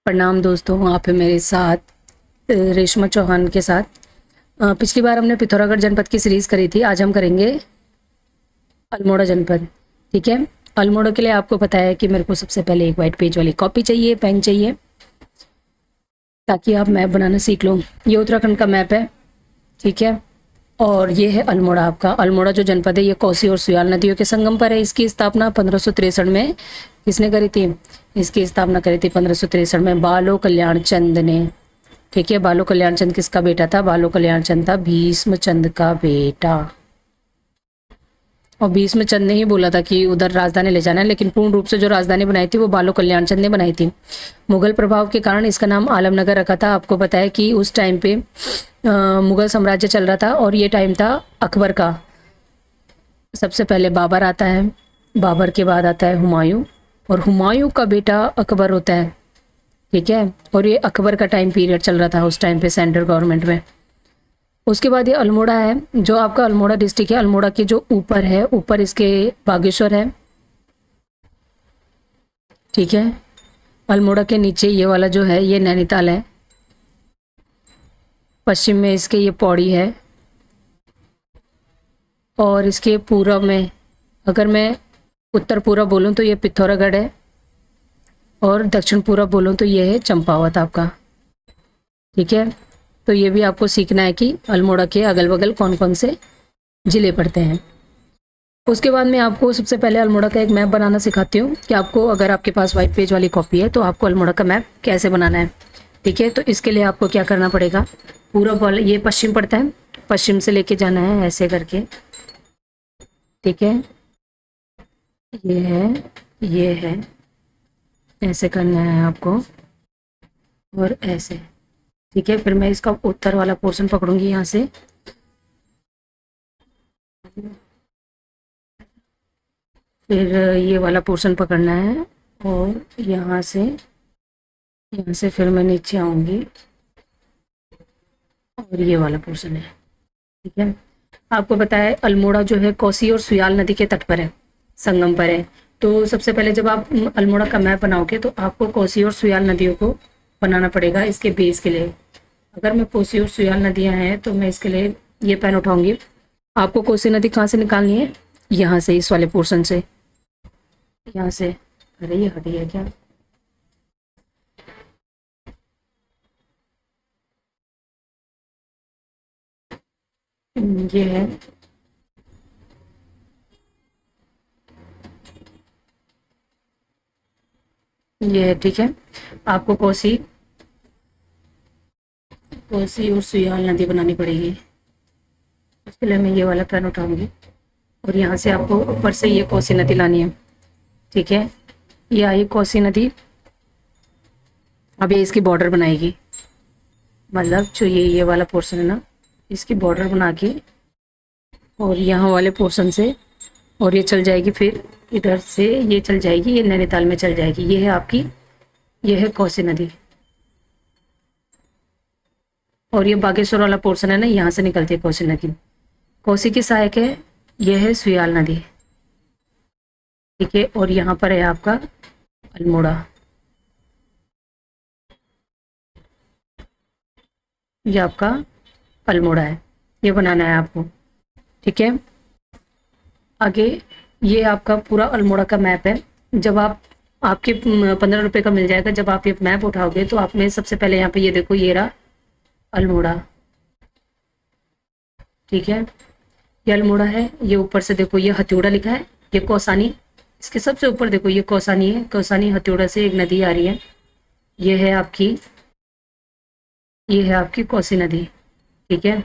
प्रणाम दोस्तों, आप हैं मेरे साथ रेशमा चौहान के साथ। पिछली बार हमने पिथौरागढ़ जनपद की सीरीज़ करी थी। आज हम करेंगे अल्मोड़ा जनपद। ठीक है। अल्मोड़ा के लिए आपको पता है कि मेरे को सबसे पहले एक वाइट पेज वाली कॉपी चाहिए, पेन चाहिए, ताकि आप मैप बनाना सीख लो। ये उत्तराखंड का मैप है। ठीक है। और ये है अल्मोड़ा। आपका अल्मोड़ा जो जनपद है ये कोसी और सुयाल नदियों के संगम पर है। इसकी स्थापना 1563 में किसने करी थी? इसकी स्थापना करी थी 1563 में बालो कल्याण चंद ने। ठीक है। बालो कल्याण चंद किसका बेटा था? बालो कल्याण चंद था भीष्म चंद का बेटा। और भीष्म चंद ने ही बोला था कि उधर राजधानी ले जाना है, लेकिन पूर्ण रूप से जो राजधानी बनाई थी वो बालो कल्याण चंद ने बनाई थी। मुगल प्रभाव के कारण इसका नाम आलमनगर रखा था। आपको पता है कि उस टाइम पे मुगल साम्राज्य चल रहा था और ये टाइम था अकबर का। सबसे पहले बाबर आता है, बाबर के बाद आता है हुमायूं, और हुमायूं का बेटा अकबर होता है। ठीक है। और ये अकबर का टाइम पीरियड चल रहा था उस टाइम पे सेंट्रल गवर्नमेंट में। उसके बाद ये अल्मोड़ा है, जो आपका अल्मोड़ा डिस्ट्रिक्ट है। अल्मोड़ा के जो ऊपर है, ऊपर इसके बागेश्वर है। ठीक है। अल्मोड़ा के नीचे ये वाला जो है ये नैनीताल है। पश्चिम में इसके ये पौड़ी है, और इसके पूर्व में अगर मैं उत्तर पूर्व बोलूँ तो ये पिथौरागढ़ है, और दक्षिण पूर्व बोलूँ तो ये है चंपावत आपका। ठीक है। तो ये भी आपको सीखना है कि अल्मोड़ा के अगल बगल कौन कौन से ज़िले पड़ते हैं। उसके बाद मैं आपको सबसे पहले अल्मोड़ा का एक मैप बनाना सिखाती हूँ कि आपको, अगर आपके पास वाइट पेज वाली कॉपी है, तो आपको अल्मोड़ा का मैप कैसे बनाना है। ठीक है। तो इसके लिए आपको क्या करना पड़ेगा, पूरब वाला ये पश्चिम पड़ता है, पश्चिम से लेके जाना है ऐसे करके। ठीक है। ये है, ये है, ऐसे करना है आपको, और ऐसे। ठीक है। फिर मैं इसका उत्तर वाला पोर्शन पकड़ूंगी यहाँ से, फिर ये वाला पोर्शन पकड़ना है, और यहाँ से फिर मैं नीचे आऊँगी, और ये वाला पोर्शन है। ठीक है। आपको पता है अल्मोड़ा जो है कोसी और सुयाल नदी के तट पर है, संगम पर है। तो सबसे पहले जब आप अल्मोड़ा का मैप बनाओगे तो आपको कोसी और सुयाल नदियों को बनाना पड़ेगा इसके बेस के लिए। अगर मैं कोसी और सुयाल नदियाँ हैं तो मैं इसके लिए ये पेन उठाऊंगी। आपको कोसी नदी कहाँ से निकालनी है? यहाँ से, इस वाले पोर्शन से, यहाँ से। अरे ये हटी है क्या? ये है, ये है। ठीक है। आपको कोसी कोसी और सुयाल नदी बनानी पड़ेगी। उसके लिए मैं ये वाला पेन उठाऊंगी, और यहाँ से आपको ऊपर से ये कोसी नदी लानी है। ठीक है। ये आई कोसी नदी। अब ये इसकी बॉर्डर बनाएगी, मतलब जो ये वाला पोर्शन है ना, इसकी बॉर्डर बना के, और यहाँ वाले पोर्शन से, और ये चल जाएगी, फिर इधर से ये चल जाएगी, ये नैनीताल में चल जाएगी। ये है आपकी, ये है कोसी नदी। और ये बागेश्वर वाला पोर्शन है ना, यहाँ से निकलती है कोसी नदी। कोसी की सहायक है, ये है सुयाल नदी। ठीक है। और यहाँ पर है आपका अल्मोड़ा। ये आपका अल्मोड़ा है, ये बनाना है आपको। ठीक है। आगे ये आपका पूरा अल्मोड़ा का मैप है। जब आप, आपके 15 रुपये का मिल जाएगा। जब आप ये मैप उठाओगे तो आप में सबसे पहले यहाँ पे ये देखो, ये रहा अल्मोड़ा। ठीक है। ये अल्मोड़ा है। ये ऊपर से देखो, ये हथौड़ा लिखा है, ये कौसानी। इसके सबसे ऊपर देखो, ये कौसानी है। कौसानी हथौड़ा से एक नदी आ रही है, ये है आपकी, ये है आपकी कोसी नदी। ठीक है।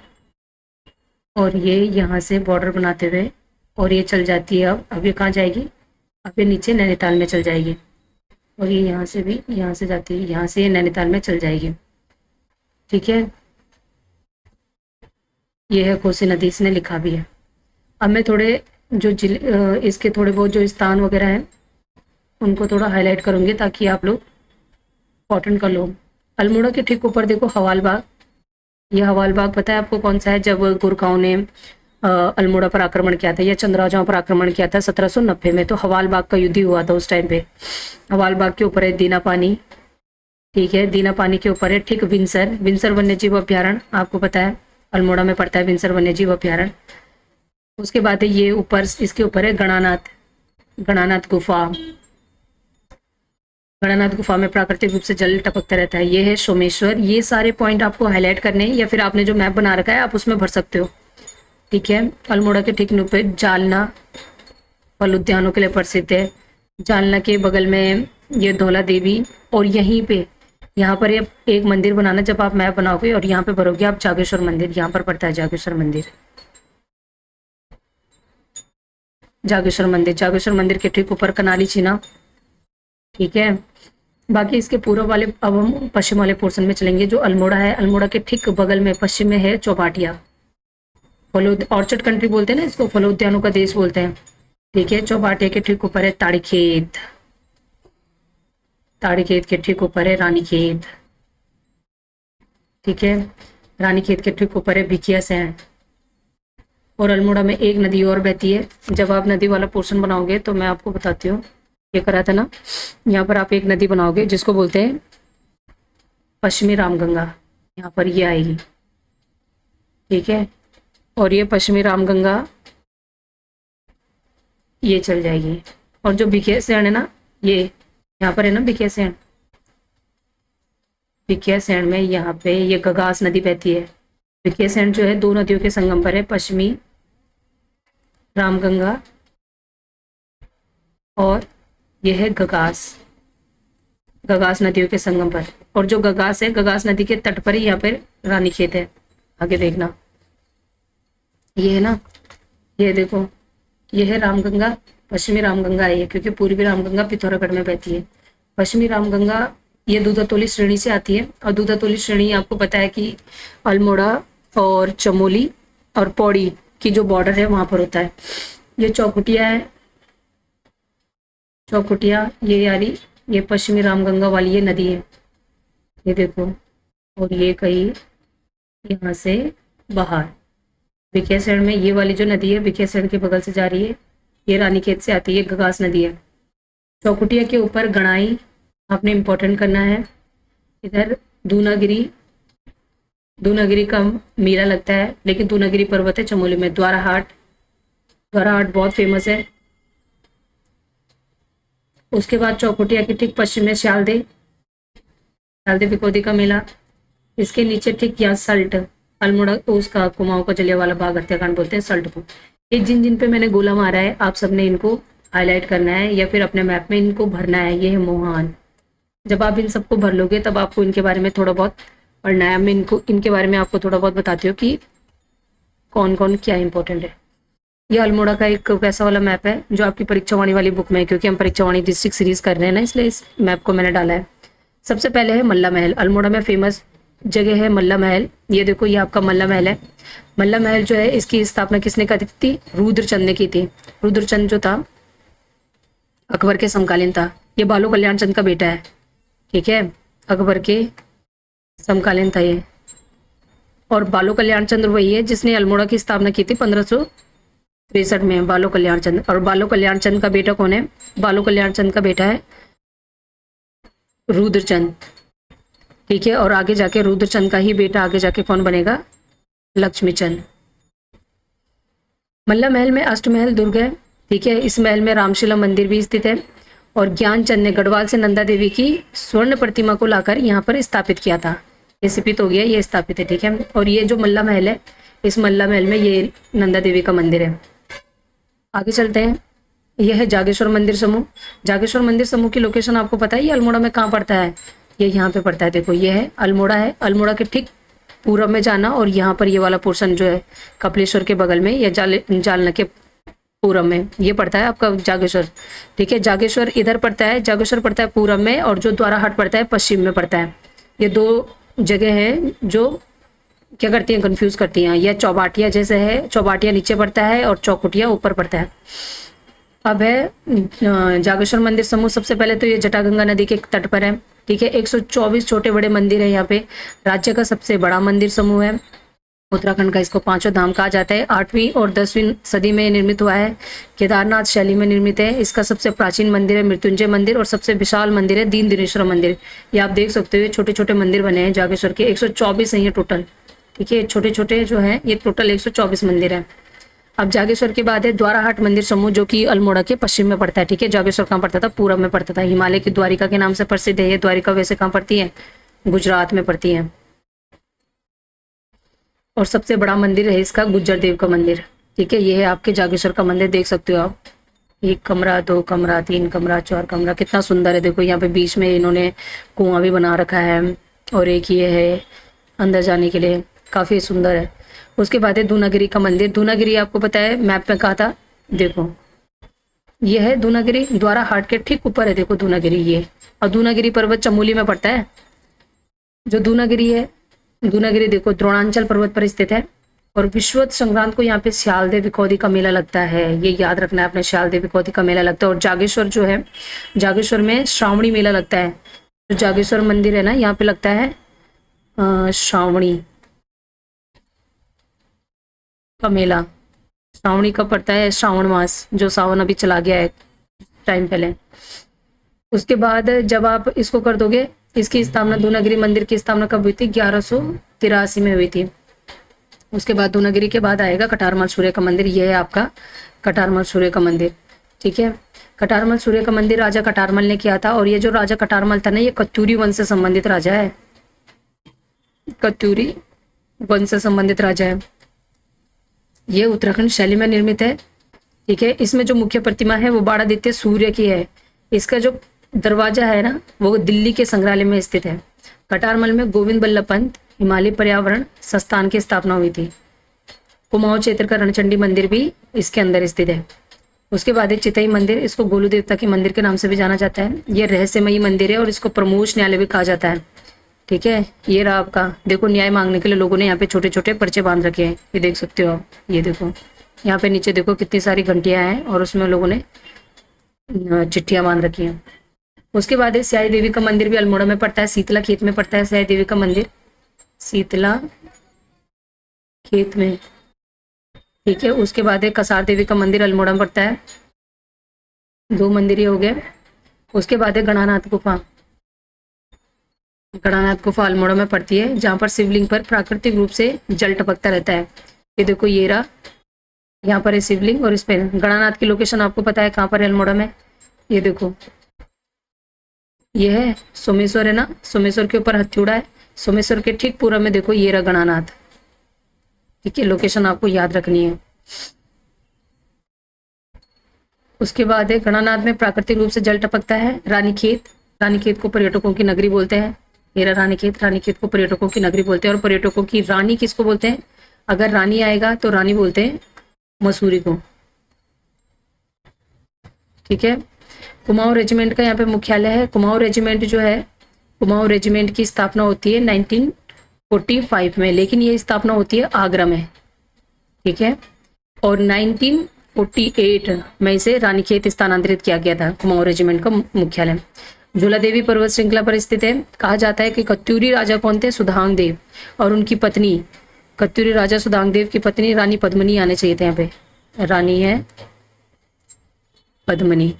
और ये यहाँ से बॉर्डर बनाते हुए, और ये चल जाती है। अब ये कहाँ जाएगी? अब ये नीचे नैनीताल में चल जाएगी। और ये यहाँ से भी, यहाँ से जाती है, यहाँ से ये नैनीताल में चल जाएगी। ठीक है। ये है कोसी नदी, इसने लिखा भी है। अब मैं थोड़े जो जिले, इसके थोड़े बहुत जो स्थान वगैरह हैं उनको थोड़ा हाईलाइट करूँगी, ताकि आप लोग इंपॉर्टेंट कर लो। अल्मोड़ा के ठीक ऊपर देखो हवाल बाग। ये हवाल बाग पता है आपको कौन सा है? जब गोरखाओं ने अल्मोड़ा पर आक्रमण किया था, या चंद्राजाओं पर आक्रमण किया था 1790 में, तो हवाल बाग का युद्ध हुआ था उस टाइम पे। हवाल बाग के ऊपर है दीना पानी। ठीक है, दीना पानी के ऊपर है। ठीक, विंसर, विंसर वन्यजीव अभ्यारण्य आपको पता है अल्मोड़ा में पड़ता है विंसर वन्यजीव अभ्यारण्य। उसके बाद है ये ऊपर, इसके ऊपर है गणानाथ, गणानाथ गुफा। गणानाथ गुफा में प्राकृतिक रूप से जल टपकता रहता है। ये है सोमेश्वर। ये सारे पॉइंट आपको हाईलाइट करने हैं या फिर आपने जो मैप बना रखा है आप उसमें भर सकते हो। ठीक है, अल्मोड़ा के ठीक नीचे जालना फल उद्यानों के लिए प्रसिद्ध है। जालना के बगल में ये धौला देवी, और यहीं पे यहाँ पर ये एक मंदिर बनाना जब आप मैप बनाओगे, और यहाँ पे भरोगे आप जागेश्वर मंदिर, यहाँ पर पड़ता है जागेश्वर मंदिर। जागेश्वर मंदिर, जागेश्वर मंदिर के ठीक ऊपर कनाली चीना। ठीक है, बाकी इसके पूर्व वाले, अब हम पश्चिम वाले पोर्शन में चलेंगे। जो अल्मोड़ा है, अल्मोड़ा के ठीक बगल में पश्चिम में है चौपाटिया। फलो ऑर्चर्ड कंट्री बोलते हैं ना इसको, फलो उद्यानों का देश बोलते हैं। ठीक है, चौपाटिया के ठीक ऊपर है ताड़ीखेत, ताड़ीखेत के ठीक ऊपर है रानीखेत। ठीक है, रानीखेत के ठीक ऊपर है भिकियासैंण। और अल्मोड़ा में एक नदी और बहती है। जब आप नदी वाला पोर्शन बनाओगे तो मैं आपको बताती हूँ, ये करा था ना, यहाँ पर आप एक नदी बनाओगे जिसको बोलते हैं पश्चिमी रामगंगा, यहाँ पर ये आएगी। ठीक है, और ये पश्चिमी रामगंगा ये चल जाएगी। और जो भिकियासैंण है ना, ये यहाँ पर है ना भिकियासैंण, भिकियासैंण में यहाँ पे ये गगास नदी बहती है। भिकियासैंण जो है दो नदियों के संगम पर है, पश्चिमी रामगंगा और यह है गगास, गगास नदियों के संगम पर। और जो गगास है, गगास नदी के तट पर ही यहाँ पर रानीखेत है। आगे देखना, ये है ना, ये देखो, ये है रामगंगा, पश्चिमी रामगंगा है ये, क्योंकि पूर्वी रामगंगा पिथौरागढ़ में बहती है। पश्चिमी रामगंगा ये दूधातोली श्रेणी से आती है, और दूधातोली श्रेणी आपको पता है कि अल्मोड़ा और चमोली और पौड़ी की जो बॉर्डर है वहां पर होता है। ये चौखुटिया है, चौखुटिया ये यारी, ये पश्चिमी रामगंगा वाली ये नदी है, ये देखो। और ये कहीं यहाँ से बाहर भिकियासैंण में ये वाली जो नदी है भिकियासैंण के बगल से जा रही है, ये रानीखेत से आती है, गगास नदी है। चौखुटिया के ऊपर गणाई आपने इम्पोर्टेंट करना है। इधर दूनागिरी, दूनागिरी का मेला लगता है, लेकिन दूनागिरी पर्वत है चमोली में। द्वाराहाट, द्वाराहाट बहुत फेमस है। उसके बाद चौखुटिया के ठीक पश्चिम में श्यालदे, श्यालदे पिकोदी का मेला। इसके नीचे ठीक यहाँ सल्ट, अल्मोड़ा उसका कुमाऊं का जलियांवाला बाग हत्याकांड बोलते हैं सल्ट को। ये जिन जिन पे मैंने गोला मारा है आप सबने इनको हाईलाइट करना है या फिर अपने मैप में इनको भरना है। ये है मोहान। जब आप इन सबको भर लोगे तब आपको इनके बारे में थोड़ा बहुत पढ़ना है। मैं इनके बारे में आपको थोड़ा बहुत बताती हूँ कि कौन कौन क्या इंपॉर्टेंट है। ये अल्मोड़ा का एक वैसा वाला मैप है जो आपकी परीक्षावाणी वाली बुक में है, क्योंकि हम परीक्षावाणी डिस्ट्रिक्ट सीरीज कर रहे हैं ना, इसलिए इस मैप को मैंने डाला है। सबसे पहले है मल्ला महल। अल्मोड़ा में फेमस जगह है मल्ला महल। ये देखो, ये आपका मल्ला महल है। मल्ला महल जो है इसकी स्थापना किसने करी थी? रुद्रचंद ने की थी। रुद्रचंद जो था अकबर के समकालीन था। ये बालो कल्याण चंद का बेटा है। ठीक है, अकबर के समकालीन था ये। और बालो कल्याण चंद्र वही है जिसने अल्मोड़ा की स्थापना की थी 1563 में, बालो कल्याण चंद। और बालो कल्याण चंद का बेटा कौन है? बालो कल्याण चंद का बेटा है रुद्रचंद। ठीक है, और आगे जाके रुद्रचंद का ही बेटा आगे जाके कौन बनेगा? लक्ष्मीचंद। मल्ला महल में अष्टमहल दुर्ग है। ठीक है, इस महल में रामशिला मंदिर भी स्थित है। और ज्ञानचंद ने गढ़वाल से नंदा देवी की स्वर्ण प्रतिमा को लाकर यहाँ पर स्थापित किया था। ये स्थापित हो गया, ये स्थापित है। ठीक है, और ये जो मल्ला महल है, इस मल्ला महल में ये नंदा देवी का मंदिर है। आगे चलते हैं। यह है जागेश्वर मंदिर समूह। जागेश्वर मंदिर समूह की लोकेशन आपको पता है ये अल्मोड़ा में कहाँ पड़ता है? ये यहाँ पे पड़ता है। देखो, ये है अल्मोड़ा है। अल्मोड़ा के ठीक पूर्व में जाना, और यहाँ पर ये वाला पोर्शन जो है कपिलेश्वर के बगल में या जालना के पूरब में ये पड़ता है आपका जागेश्वर। ठीक है, जागेश्वर इधर पड़ता है, जागेश्वर पड़ता है पूरब में, और जो द्वाराहाट पड़ता है पश्चिम में पड़ता है। ये दो जगह है जो क्या करती हैं, कंफ्यूज करती हैं। यह चौबाटिया जैसे है, चौबाटिया नीचे पड़ता है और चौखुटिया ऊपर पड़ता है। अब है जागेश्वर मंदिर समूह। सबसे पहले तो ये जटागंगा नदी के तट पर है। ठीक है, 124 छोटे बड़े मंदिर है यहाँ पे। राज्य का सबसे बड़ा मंदिर समूह है। उत्तराखंड का इसको पांचों धाम कहा जाता है। 8वीं और 10वीं सदी में निर्मित हुआ है। केदारनाथ शैली में निर्मित है। इसका सबसे प्राचीन मंदिर है मृत्युंजय मंदिर और सबसे विशाल मंदिर है दीन दिनेश्वर मंदिर। ये आप देख सकते हो, छोटे छोटे मंदिर बने हैं जागेश्वर के, 124 हैं ये टोटल। ठीक है, छोटे छोटे जो है ये टोटल 124 मंदिर है। अब जागेश्वर के बाद है द्वाराहाट मंदिर समूह, जो कि अल्मोड़ा के पश्चिम में पड़ता है। ठीक है, जागेश्वर कहाँ पड़ता था? पूरब में पड़ता था। हिमालय की द्वारिका के नाम से प्रसिद्ध है ये द्वारिका। वैसे कहाँ पड़ती है? गुजरात में पड़ती है। और सबसे बड़ा मंदिर है इसका गुज्जर देव का मंदिर। ठीक है, ये है आपके जागेश्वर का मंदिर, देख सकते हो आप। 1 कमरा, 2 कमरा, 3 कमरा, 4 कमरा, कितना सुंदर है। देखो यहाँ पे बीच में इन्होंने कुआं भी बना रखा है और एक ये है अंदर जाने के लिए, काफी सुंदर है। उसके बाद है दूनागिरी का मंदिर। दूनागिरी आपको पता है मैप में कहा था, देखो ये है दूनागिरी, द्वारा हाट के ठीक ऊपर है। देखो दूनागिरी ये, और दूनागिरी पर्वत चमोली में पड़ता है। जो दूनागिरी है, दूनागिरी देखो द्रोणांचल पर्वत पर स्थित है। और विश्व संक्रांत को यहाँ पे श्यालदेव विकोदी का मेला लगता है, ये याद रखना है अपने, श्यालदेव विकोदी का मेला लगता है। और जागेश्वर जो है, जागेश्वर में श्रावणी मेला लगता है। जो जागेश्वर मंदिर है ना, यहाँ पे लगता है श्रावणी का मेला। श्रावणी कब पड़ता है? श्रावण मास, जो सावन अभी चला गया है टाइम पहले। उसके बाद जब आप इसको कर दोगे, इसकी स्थापना, दूनागिरी मंदिर की स्थापना कब हुई थी? 1183 में हुई थी। उसके बाद दूनागिरी के बाद आएगा कटारमल सूर्य का मंदिर। यह है आपका कटारमल सूर्य का मंदिर। ठीक है, कटारमल सूर्य का मंदिर राजा कटारमल ने किया था। और ये जो राजा कटारमल था ना, ये कत्यूरी वंश से संबंधित राजा है। कत्यूरी वंश से संबंधित राजा है। ये उत्तराखंड शैली में निर्मित है। ठीक है, इसमें जो मुख्य प्रतिमा है वो बाणादित्य सूर्य की है। इसका जो दरवाजा है ना, वो दिल्ली के संग्रहालय में स्थित है। कटारमल में गोविंद बल्लभ पंत हिमालय पर्यावरण संस्थान की स्थापना हुई थी। कुमाऊं क्षेत्र का रणचंडी मंदिर भी इसके अंदर स्थित है। उसके बाद एक चितई मंदिर, इसको गोलू देवता के मंदिर के नाम से भी जाना जाता है। यह रहस्यमयी मंदिर है और इसको प्रमोश न्यायालय भी कहा जाता है। ठीक है, ये रहा आपका, देखो न्याय मांगने के लिए लोगों ने यहाँ पे छोटे छोटे पर्चे बांध रखे हैं, ये देख सकते हो आप। ये देखो यहाँ पे नीचे देखो कितनी सारी घंटियां हैं और उसमें लोगों ने चिट्ठियां बांध रखी हैं। उसके बाद है स्याही देवी का मंदिर भी अल्मोड़ा में पड़ता है, शीतला खेत में पड़ता है स्याही देवी का मंदिर, शीतला खेत में। ठीक है, उसके बाद है कसार देवी का मंदिर अल्मोड़ा में पड़ता है। 2 मंदिर ही हो गए। उसके बाद है गणानाथ गुफा। गणानाथ गुफा अल्मोड़ा में पड़ती है, जहाँ पर शिवलिंग पर प्राकृतिक रूप से जल टपकता रहता है। ये देखो ये रहा, यहाँ पर है शिवलिंग और इस पर गणानाथ की लोकेशन आपको पता है कहाँ पर है अल्मोड़ा में? ये देखो ये है सोमेश्वर है ना, सोमेश्वर के ऊपर हथ्युड़ा है। सोमेश्वर के ठीक पूर्व में देखो ये रहा गणानाथ। ठीक है, लोकेशन आपको याद रखनी है। उसके बाद है गणानाथ में प्राकृतिक रूप से जल टपकता है। रानीखेत, रानीखेत को पर्यटकों की नगरी बोलते हैं। मेरा रानीखेत, रानीखेत को पर्यटकों की नगरी बोलते हैं। और पर्यटकों की रानी किसको बोलते हैं? अगर रानी आएगा तो रानी बोलते हैं मसूरी को। ठीक है, कुमाऊं रेजिमेंट का यहाँ पे मुख्यालय है। कुमाऊं रेजिमेंट जो है, कुमाऊं रेजिमेंट की स्थापना होती है 1945 में, लेकिन ये स्थापना होती है आगरा में। ठीक है, और 1948 में इसे रानीखेत स्थानांतरित किया गया था कुमाऊं रेजिमेंट का मुख्यालय। झूला देवी पर्वत श्रृंखला पर स्थित है। कहा जाता है कि कत्यूरी राजा कौन थे? सुधांग देव, और उनकी पत्नी, कत्यूरी राजा सुधांग देव की पत्नी रानी पद्मनी आने चाहिए थे यहाँ पे। रानी है पद्मनी,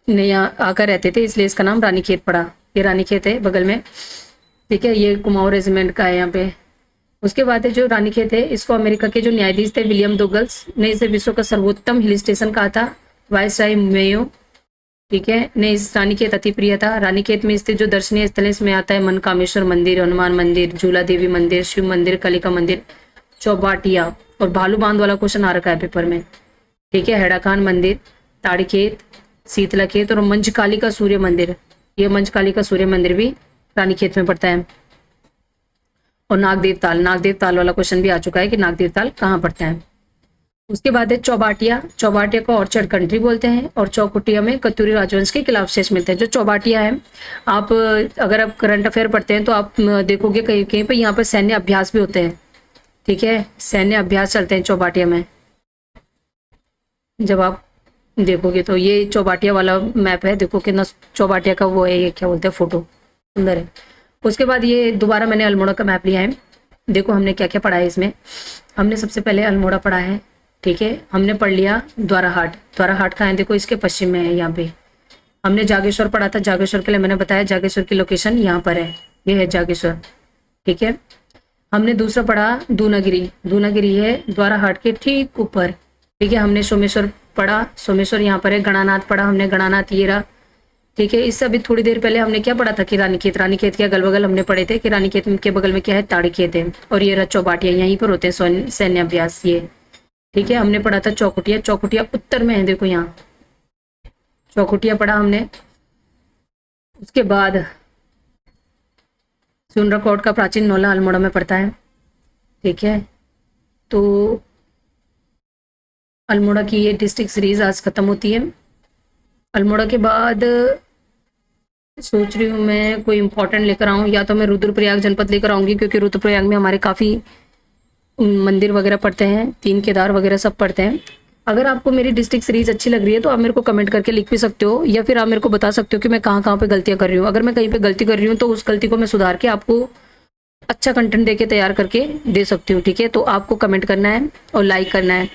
ने यहाँ आकर रहते थे, इसलिए इसका नाम रानीखेत पड़ा। ये रानीखेत है बगल में। ठीक है, ये कुमाऊं रेजिमेंट का है यहाँ पे। उसके बाद है जो रानीखेत है, इसको अमेरिका के जो न्यायाधीश थे विलियम डोगल्स ने इसे विश्व का सर्वोत्तम हिल स्टेशन कहा था। वायसराय मेयो, ठीक है, ने इस रानीखेत अति प्रिय था। रानीखेत में स्थित जो दर्शनीय स्थल है, इसमें आता है मनकामेश्वर मंदिर, हनुमान मंदिर, झूला देवी मंदिर, शिव मंदिर, कालिका मंदिर, चौबाटिया, और भालू बांध वाला क्वेश्चन आ रखा है पेपर में। ठीक है, हेड़ाखान मंदिर, ताड़ीखेत, शीतला खेत, और मंचकाली का सूर्य मंदिर। ये मंचकाली का सूर्य मंदिर भी रानीखेत में पड़ता है। और नागदेव ताल, नागदेव ताल वाला क्वेश्चन भी आ चुका है कि नागदेव ताल कहाँ पड़ता है। उसके बाद है चौबाटिया, चौबाटिया को ऑर्चर्ड कंट्री बोलते हैं। और चौकुटिया में कत्यूरी राजवंश के शिलावशेष मिलते हैं। जो चौबाटिया है, आप अगर आप करंट अफेयर पढ़ते हैं तो आप देखोगे कहीं कहीं पर यहाँ पर सैन्य अभ्यास भी होते हैं। ठीक है, सैन्य अभ्यास चलते हैं चौबाटिया में, जब आप देखोगे तो। ये चौबाटिया वाला मैप है, देखो कितना चौबाटिया का वो है, ये क्या बोलते हैं, फोटो सुंदर है। उसके बाद ये दोबारा मैंने अल्मोड़ा का मैप लिया है। देखो हमने क्या क्या पढ़ा है इसमें। हमने सबसे पहले अल्मोड़ा पढ़ा है, ठीक है। हमने पढ़ लिया द्वाराहाट। द्वाराहाट कहाँ है, देखो इसके पश्चिम में है यहाँ पे। हमने जागेश्वर पढ़ा था, जागेश्वर के लिए मैंने बताया जागेश्वर की लोकेशन यहाँ पर है, ये है जागेश्वर, ठीक है। हमने दूसरा पढ़ा दूनागिरी। दूनागिरी है द्वाराहाट के ठीक ऊपर, ठीक है। हमने सोमेश्वर पढ़ा, सोमेश्वर यहाँ पर है। गणानाथ पढ़ा हमने, गणानाथ ये रहा, ठीक है। इससे अभी थोड़ी देर पहले हमने क्या पढ़ा था कि रानीखेत। रानीखेत के अगल बगल हमने पढ़े थे कि रानीखेत के बगल में क्या है, ताड़ी खेत है। और ये रहा चौपाटिया, यहीं पर होते हैं सैन्य अभ्यास ये, ठीक है। हमने पढ़ा था चौकुटिया। चौकुटिया उत्तर में है, देखो यहाँ चौकुटिया पढ़ा हमने। उसके बाद सुंदरकोट का प्राचीन नौला अल्मोड़ा में पड़ता है, ठीक है। तो अल्मोड़ा की ये डिस्ट्रिक्ट सीरीज आज खत्म होती है। अल्मोड़ा के बाद सोच रही हूँ मैं कोई इंपॉर्टेंट लेकर आऊँ, या तो मैं रुद्रप्रयाग जनपद लेकर आऊँगी, क्योंकि रुद्रप्रयाग में हमारे काफ़ी मंदिर वगैरह पड़ते हैं, 3 केदार वगैरह सब पड़ते हैं। अगर आपको मेरी डिस्ट्रिक्ट सीरीज अच्छी लग रही है तो आप मेरे को कमेंट करके लिख भी सकते हो, या फिर आप मेरे को बता सकते हो कि मैं कहाँ कहाँ पे गलतियाँ कर रही हूँ। अगर मैं कहीं पे गलती कर रही हूँ तो उस गलती को मैं सुधार के आपको अच्छा कंटेंट देके तैयार करके दे सकती हूँ, ठीक है। तो आपको कमेंट करना है और लाइक करना है।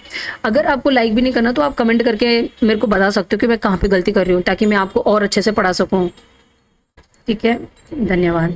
अगर आपको लाइक भी नहीं करना तो आप कमेंट करके मेरे को बता सकते हो कि मैं कहाँ पे गलती कर रही हूँ, ताकि मैं आपको और अच्छे से पढ़ा सकूँ, ठीक है। धन्यवाद।